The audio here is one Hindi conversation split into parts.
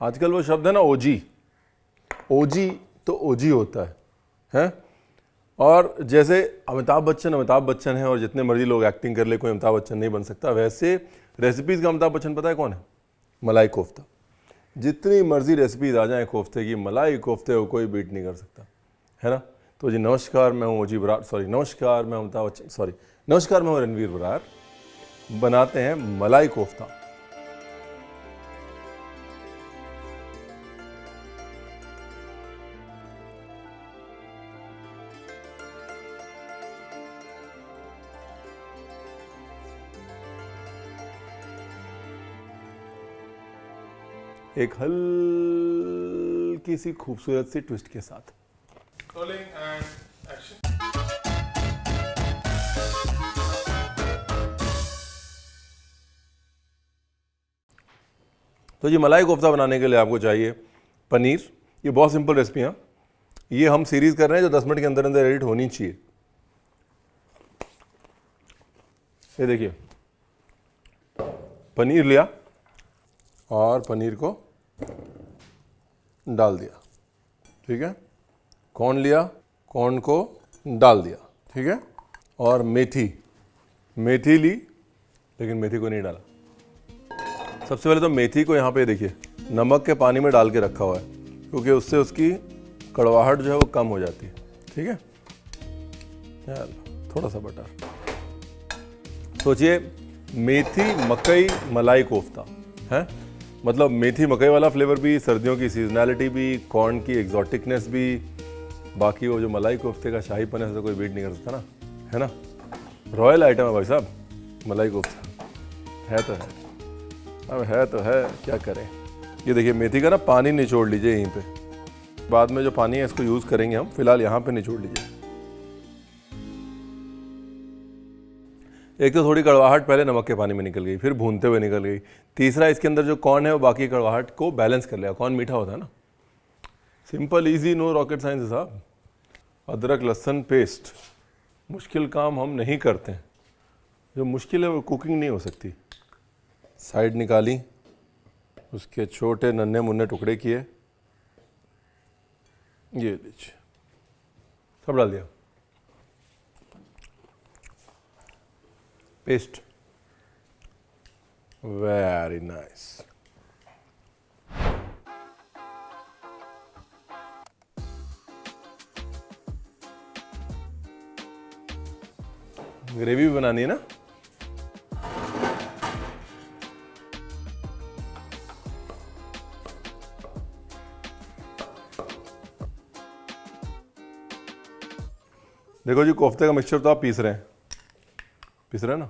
आजकल वो शब्द है ना ओजी, ओजी तो ओजी होता है? और जैसे अमिताभ बच्चन है और जितने मर्जी लोग एक्टिंग कर ले कोई अमिताभ बच्चन नहीं बन सकता, वैसे रेसिपीज़ का अमिताभ बच्चन पता है कौन है? मलाई कोफ्ता। जितनी मर्जी रेसिपीज आ जाए कोफ्ते की, मलाई कोफ्ते को कोई बीट नहीं कर सकता, है ना? तो जी नमस्कार, मैं हूँ ओजी बरार, नमस्कार मैं अमिताभ बच्चन, नमस्कार मैं हूँ रणवीर बरार। बनाते हैं मलाई कोफ्ता। एक हल्की सी खूबसूरत सी ट्विस्ट के साथ। Rolling and action. तो जी मलाई कोफ्ता बनाने के लिए आपको चाहिए पनीर। ये बहुत सिंपल रेसिपी है, ये हम सीरीज कर रहे हैं जो 10 मिनट के अंदर अंदर एडिट होनी चाहिए। ये देखिए, पनीर लिया और पनीर को डाल दिया, ठीक है। कॉर्न लिया, कॉर्न को डाल दिया, ठीक है। और मेथी ली, लेकिन मेथी को नहीं डाला। सबसे पहले तो मेथी को यहाँ पे देखिए नमक के पानी में डाल के रखा हुआ है, क्योंकि उससे उसकी कड़वाहट जो है वो कम हो जाती है, ठीक है। थोड़ा सा बटर। सोचिए मेथी मकई मलाई कोफ्ता है, मतलब मेथी मकई वाला फ्लेवर भी, सर्दियों की सीजनैलिटी भी, कॉर्न की एग्जॉटिकनेस भी, बाकी वो जो मलाई कोफ्ते का शाहीपन है तो कोई बीट नहीं कर सकता ना, है ना। रॉयल आइटम है भाई साहब मलाई कोफ्ता, है तो है, अब है तो है, क्या करें। ये देखिए मेथी का ना पानी निचोड़ लीजिए यहीं पे, बाद में जो पानी है इसको यूज़ करेंगे हम, फिलहाल यहाँ पे निचोड़ लीजिए। एक तो थोड़ी कड़वाहट पहले नमक के पानी में निकल गई, फिर भूनते हुए निकल गई। तीसरा, इसके अंदर जो कॉर्न है वो बाकी कड़वाहट को बैलेंस कर लेगा। कॉर्न मीठा होता है ना। Simple easy, no rocket science है साहब। अदरक लहसुन पेस्ट, मुश्किल काम हम नहीं करते हैं। जो मुश्किल है वो कुकिंग नहीं हो सकती। साइड निकाली, उसके छोटे नन्हे मुन्ने टुकड़े किए, ये लीजिए सब डाल दिया। Paste, very nice. ग्रेवी भी बनानी है ना। देखो जी, कोफ्ते का मिक्सचर तो आप पीस रहे हैं ना।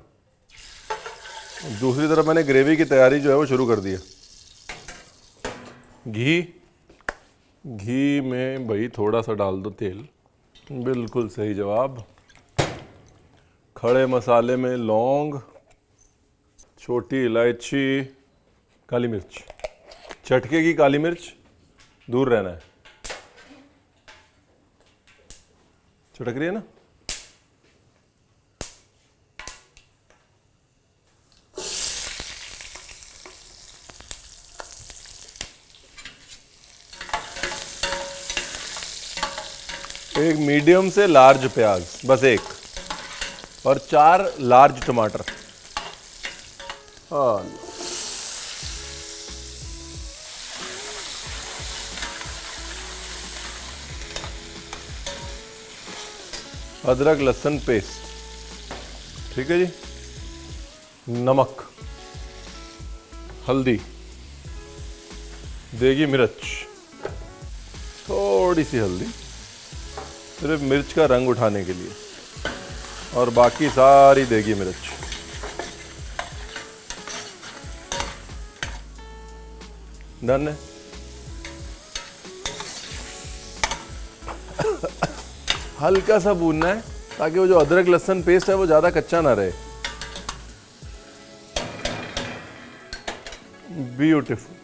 दूसरी तरफ मैंने ग्रेवी की तैयारी जो है वो शुरू कर दी है। घी में भाई थोड़ा सा डाल दो तेल, बिल्कुल सही जवाब। खड़े मसाले में लौंग, छोटी इलायची, काली मिर्च, चटके की काली मिर्च, दूर रहना है। चटक रही है ना। एक मीडियम से लार्ज प्याज, बस एक, और 4 लार्ज टमाटर। अदरक लहसुन पेस्ट, ठीक है जी। नमक, हल्दी, देगी मिर्च, थोड़ी सी हल्दी सिर्फ मिर्च का रंग उठाने के लिए, और बाकी सारी देगी मिर्च। डन है। हल्का सा भूनना है ताकि वो जो अदरक लहसुन पेस्ट है वो ज़्यादा कच्चा ना रहे। ब्यूटीफुल।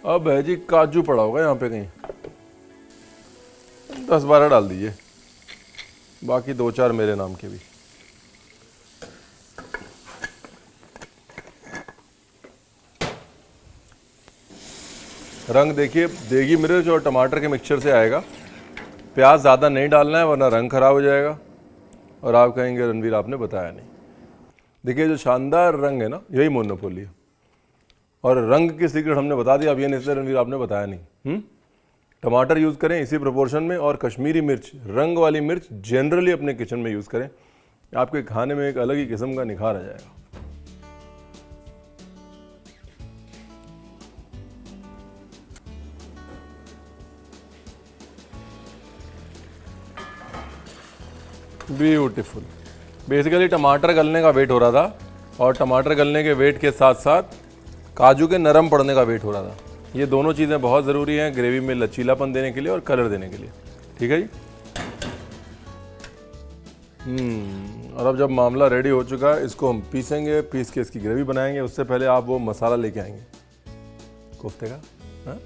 अब है जी काजू पड़ा होगा यहाँ पे कहीं, 10-12 डाल दीजिए, बाकी 2-4 मेरे नाम के भी। रंग देखिए देगी मिर्च और टमाटर के मिक्सचर से आएगा। प्याज ज़्यादा नहीं डालना है वरना रंग खराब हो जाएगा और आप कहेंगे रणवीर आपने बताया नहीं। देखिए जो शानदार रंग है ना, यही मोनोपोली है। और रंग की सीक्रेट हमने बता दिया, अब ये नहीं रणवीर आपने बताया नहीं। टमाटर यूज़ करें इसी प्रोपोर्शन में, और कश्मीरी मिर्च, रंग वाली मिर्च जनरली अपने किचन में यूज़ करें, आपके खाने में एक अलग ही किस्म का निखार आ जाएगा। ब्यूटीफुल। बेसिकली टमाटर गलने का वेट हो रहा था, और टमाटर गलने के वेट के साथ साथ काजू के नरम पड़ने का वेट हो रहा था। ये दोनों चीज़ें बहुत ज़रूरी हैं ग्रेवी में लचीलापन देने के लिए और कलर देने के लिए। ठीक है जी। और अब जब मामला रेडी हो चुका है, इसको हम पीसेंगे, पीस के इसकी ग्रेवी बनाएंगे। उससे पहले आप वो मसाला लेके आएंगे कोफ्ते का। हाँ?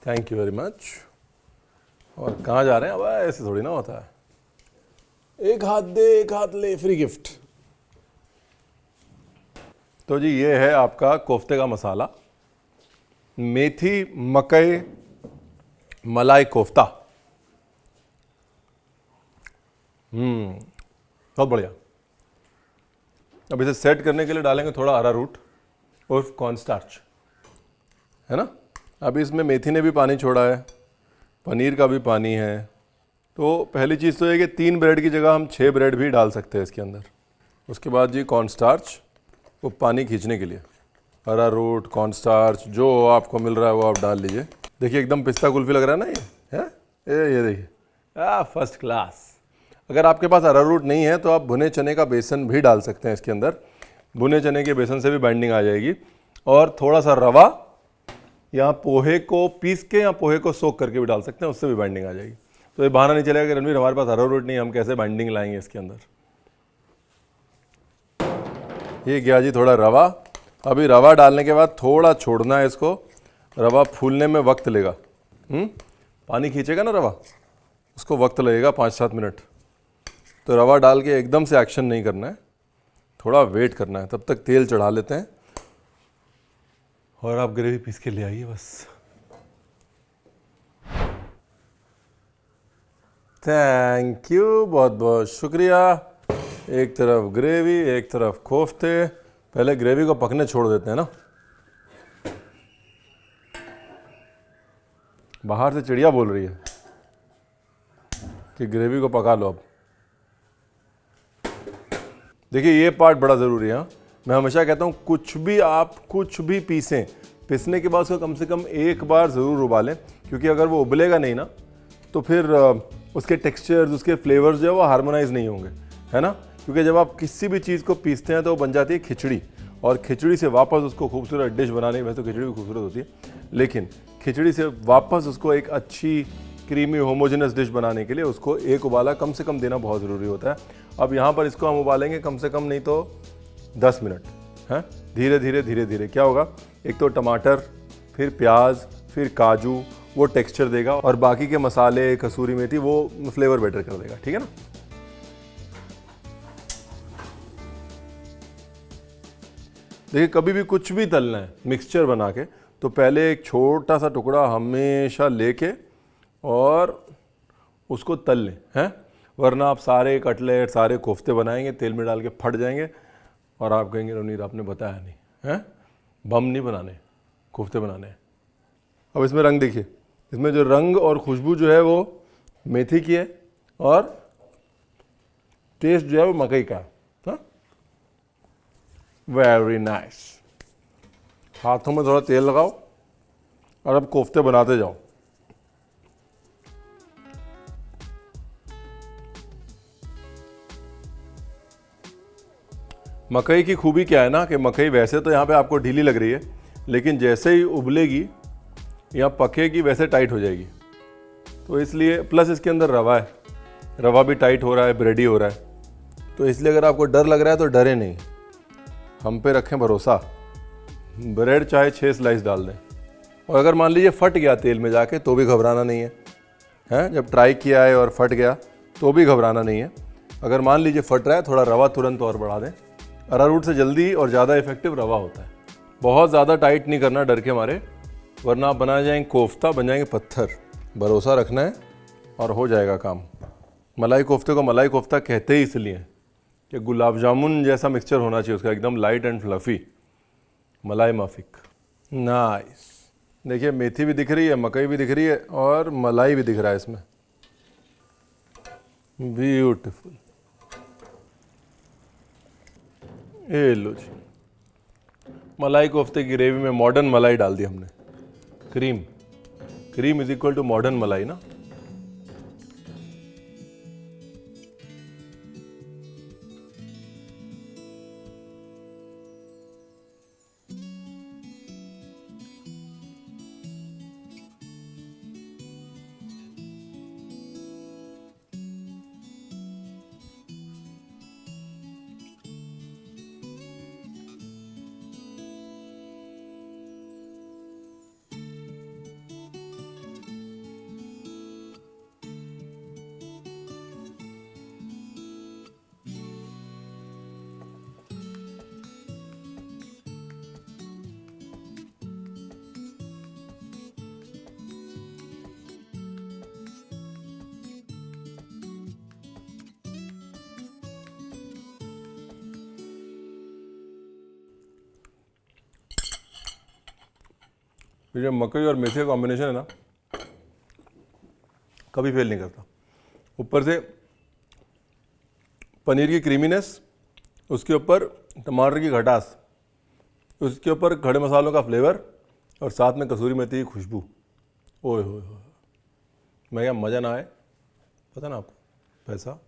Thank you very much. और कहाँ जा रहे हैं? अब ऐसे थोड़ी ना होता है, एक हाथ दे एक हाथ ले, फ्री गिफ्ट। तो जी ये है आपका कोफ्ते का मसाला, मेथी मकई मलाई कोफ्ता। बहुत बढ़िया। अब इसे सेट करने के लिए डालेंगे थोड़ा अरारूट और कॉर्नस्टार्च, है ना। अभी इसमें मेथी ने भी पानी छोड़ा है, पनीर का भी पानी है। तो पहली चीज़ तो है कि 3 ब्रेड की जगह हम 6 ब्रेड भी डाल सकते हैं इसके अंदर। उसके बाद जी कॉर्नस्टार्च, वो पानी खींचने के लिए अरारूट, कॉर्नस्टार्च जो आपको मिल रहा है वो आप डाल लीजिए। देखिए एकदम पिस्ता कुल्फी लग रहा है ना ये, है ये देखिए, फर्स्ट क्लास। अगर आपके पास अरारूट नहीं है तो आप भुने चने का बेसन भी डाल सकते हैं इसके अंदर। भुने चने के बेसन से भी बाइंडिंग आ जाएगी। और थोड़ा सा रवा, या पोहे को पीस के या पोहे को सोक करके भी डाल सकते हैं, उससे भी बाइंडिंग आ जाएगी। तो ये बहाना नहीं चलेगा कि रणवीर हमारे पास अरारूट नहीं, हम कैसे बाइंडिंग लाएंगे इसके अंदर। ये गया जी थोड़ा रवा। अभी रवा डालने के बाद थोड़ा छोड़ना है इसको, रवा फूलने में वक्त लेगा। पानी खींचेगा ना रवा, उसको वक्त लगेगा 5-7 मिनट। तो रवा डाल के एकदम से एक्शन नहीं करना है, थोड़ा वेट करना है। तब तक तेल चढ़ा लेते हैं और आप ग्रेवी पीस के ले आइए बस। थैंक यू, बहुत बहुत शुक्रिया। एक तरफ ग्रेवी एक तरफ कोफ्ते। पहले ग्रेवी को पकने छोड़ देते हैं ना। बाहर से चिड़िया बोल रही है कि ग्रेवी को पका लो अब। देखिए ये पार्ट बड़ा ज़रूरी है। मैं हमेशा कहता हूँ कुछ भी आप कुछ भी पीसें, पीसने के बाद उसको कम से कम एक बार ज़रूर उबालें, क्योंकि अगर वो उबलेगा नहीं ना तो फिर उसके टेक्सचर्स, उसके फ्लेवर्स जो है वो हार्मोनाइज नहीं होंगे, है ना। क्योंकि जब आप किसी भी चीज़ को पीसते हैं तो वो बन जाती है खिचड़ी, और खिचड़ी से वापस उसको खूबसूरत डिश बनाने में, तो खिचड़ी भी खूबसूरत होती है, लेकिन खिचड़ी से वापस उसको एक अच्छी क्रीमी होमोजेनस डिश बनाने के लिए उसको एक उबाला कम से कम देना बहुत ज़रूरी होता है। अब यहाँ पर इसको हम उबालेंगे कम से कम नहीं तो 10 मिनट, हैं। धीरे धीरे धीरे धीरे क्या होगा, एक तो टमाटर, फिर प्याज, फिर काजू, वो टेक्सचर देगा, और बाकी के मसाले, कसूरी मेथी, वो फ्लेवर बेटर कर देगा। ठीक है ना। देखिए कभी भी कुछ भी तलना है मिक्सचर बना के, तो पहले एक छोटा सा टुकड़ा हमेशा लेके और उसको तल लें, हैं। वरना आप सारे कटलेट, सारे कोफ्ते बनाएंगे, तेल में डाल के फट जाएंगे और आप कहेंगे रणवीर आपने बताया नहीं, हैं। बम नहीं बनाने, कोफ्ते बनाने हैं। अब इसमें रंग देखिए, इसमें जो रंग और खुशबू जो है वो मेथी की है, और टेस्ट जो है वो मकई का है। Very nice. हाथों में थोड़ा तेल लगाओ और अब कोफ्ते बनाते जाओ। मकई की खूबी क्या है ना कि मकई वैसे तो यहाँ पे आपको ढीली लग रही है, लेकिन जैसे ही उबलेगी या पकेगी वैसे टाइट हो जाएगी। तो इसलिए, प्लस इसके अंदर रवा है, रवा भी टाइट हो रहा है, ब्रेडी हो रहा है। तो इसलिए अगर आपको डर लग रहा है तो डरे नहीं, हम पे रखें भरोसा। ब्रेड चाहे 6 स्लाइस डाल दें, और अगर मान लीजिए फट गया तेल में जाके तो भी घबराना नहीं है, हैं। जब ट्राई किया है और फट गया तो भी घबराना नहीं है, अगर मान लीजिए फट रहा है, थोड़ा रवा तुरंत और बढ़ा दें। अरारूट से जल्दी और ज़्यादा इफेक्टिव रवा होता है। बहुत ज़्यादा टाइट नहीं करना डर के मारे, वरना आप बना जाएंगे कोफ्ता, बन जाएंगे पत्थर। भरोसा रखना है और हो जाएगा काम। मलाई कोफ्ते को मलाई कोफ्ता कहते ही इसलिए हैं कि गुलाब जामुन जैसा मिक्सचर होना चाहिए उसका, एकदम लाइट एंड फ्लफ़ी, मलाई माफिक। नाइस। देखिए मेथी भी दिख रही है, मकई भी दिख रही है और मलाई भी दिख रहा है इसमें। ब्यूटीफुल। ये लो जी, मलाई कोफ्ते की ग्रेवी में मॉडर्न मलाई डाल दी हमने। Cream, cream is equal to modern मलाई ना। ये मकई और मेथी का कॉम्बिनेशन है ना, कभी फेल नहीं करता। ऊपर से पनीर की क्रीमीनेस, उसके ऊपर टमाटर की खटास, उसके ऊपर खड़े मसालों का फ्लेवर और साथ में कसूरी मेथी की खुशबू। ओए होए होए, मैं क्या मज़ा ना आए, पता ना आपको, पैसा